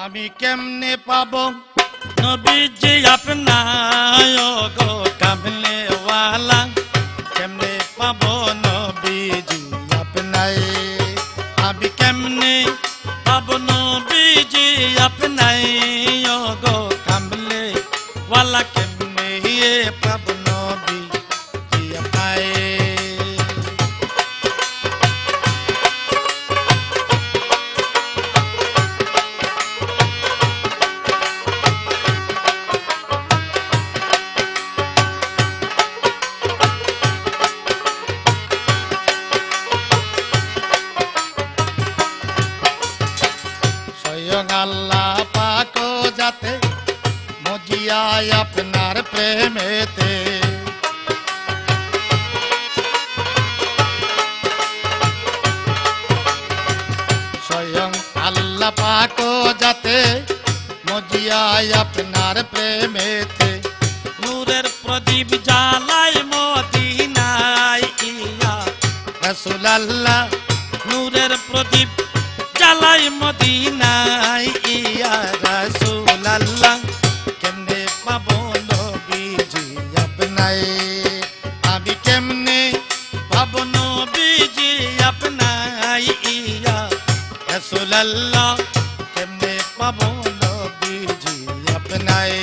আমি কেমনে পাবো নবীজি আপনায় গো কামলে ওয়ালা কেমনে পাবো নবীজি আপনায় আমি কেমনে পাবো নবীজি আপনায় গো কামলে ওয়ালা কেমনে পাবো নবীজি আপনায় আল্লাহ পাক যাতে মজিয়ায় আপনার প্রেমেতে স্বয়ং আল্লাহ পাক যাতে মজিয়ায় আপনার প্রেমেতে নূরের প্রদীপ জ্বালায় মদিনায় ইয়া রাসূলুল্লাহ নূরের প্রদীপ জ্বালাই মদিনায় ইয়া রাসূলুল্লাহ কেমনে পাবো নবীজি আপনায় আমি কেমনে পাবো নবীজি আপনায় ইয়া রাসূলুল্লাহ কেমনে পাবো নবীজি আপনায়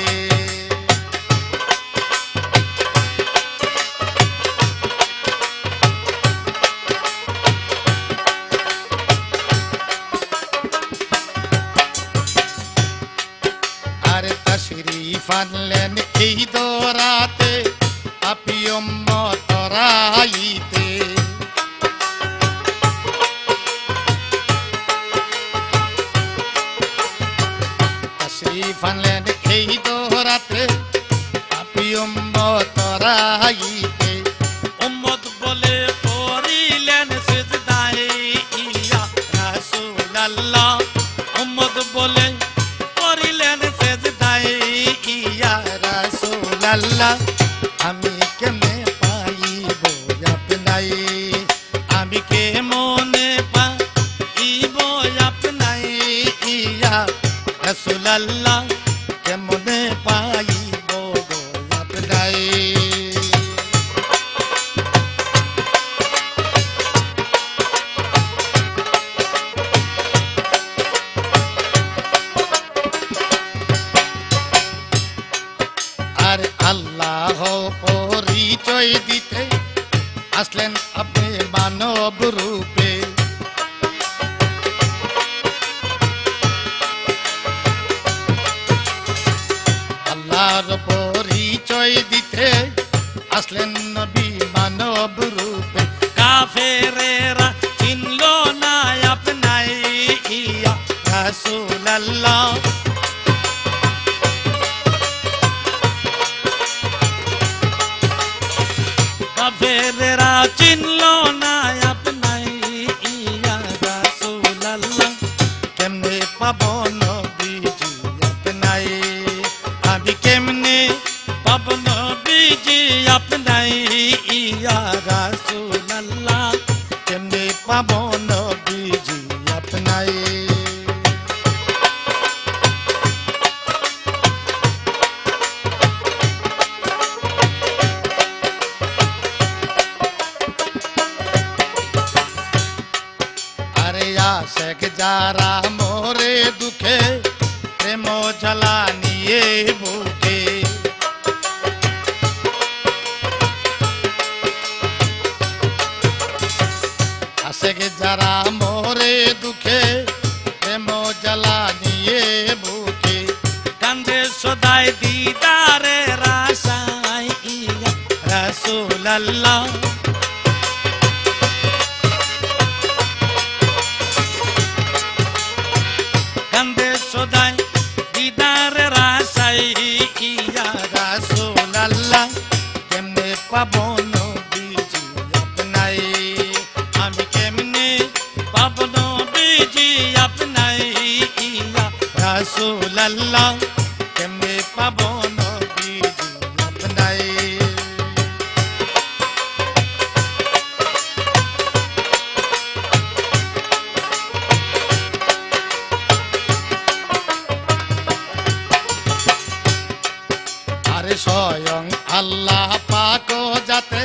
তশরীফ আনলেন এই দরাতে আপি উম্মত রাইতে তশরীফ আনলেন এই দরাতে আপি উম্মত রাইতে উম্মত বলে পড়িলেন সিজদায় ইয়া রাসূলুল্লাহ উম্মত বলে পড়িলেন সিজদায় ইয়া রাসূলুল্লাহ আমি কেমনে পাইব আপনায় আমি কেমনে পাইব আপনায় ইয়া রাসূলুল্লাহ কেমনে পাইব আপনায় আল্লাহ পরিচয় দিতে আসলেন আপনি মানব রূপে আল্লাহর পরিচয় দিতে আসলেন নবী মানব রূপে কাফেরেরা চিনল না আপনায় ইয়া রাসূলুল্লাহ কাফেরেরা চিনল না আপনায় ইয়া রাসূলুল্লাহ কেমনে পাবো নবীজি আপনায় আমি কেমনে পাবো নবীজি আপনায় ইয়া রাসূলুল্লাহ কেমনে পাবো নবীজি আপনায় আশেক যারা মোরে দুঃখে প্রেম জ্বালা নিয়ে বুকে আশেক যারা মোরে দুঃখে প্রেম জ্বালা নিয়ে বুকে কান্দে সদাই দিদারের আশায় ইয়া রাসূলুল্লাহ কান্দে সদাই দিদারের আশায় ইয়া রাসূলুল্লাহ কেমনে পাবো নবীজি আপনায় আমি কেমনে পাবো নবীজি আপনায় ইয়া রাসূলুল্লাহ কেমনে পাবো নবীজি আপনায় স্বয়ং আল্লাহ পাক যাতে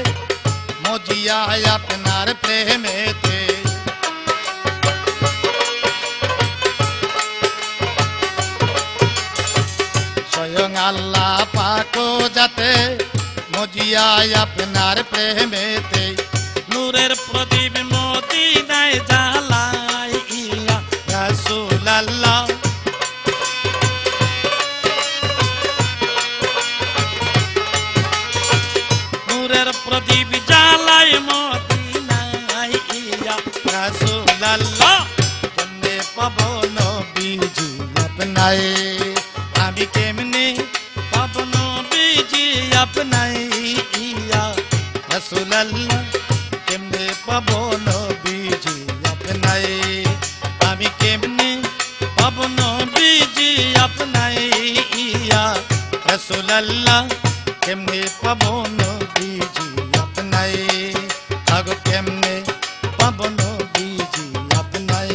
মজিয়ায় আপনার প্রেমেতে স্বয়ং আল্লাহ পাক যাতে মজিয়ায় আপনার প্রেমেতে নূরের প্রদীপ মদিনায় জ্বালাই ইয়া রাসূলুল্লাহ নূরের প্রদীপ জ্বালাই মদিনায় ইয়া রাসূলুল্লাহ কেমনে পাবো নবীজি আপনায় আমি কেমনে পাবো নবীজি আপনায় ইয়া রাসূলুল্লাহ কেমনে পাবো নবীজি আপনায় আমি কেমনে পাবো নবীজি আপনায় ইয়া রাসূলুল্লাহ কেমনে পাবো নবীজি আপনায় আগো কেমনে পাবো নবীজি আপনায়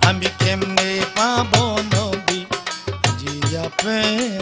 আমি কেমনে পাবো নবীজি আপনায়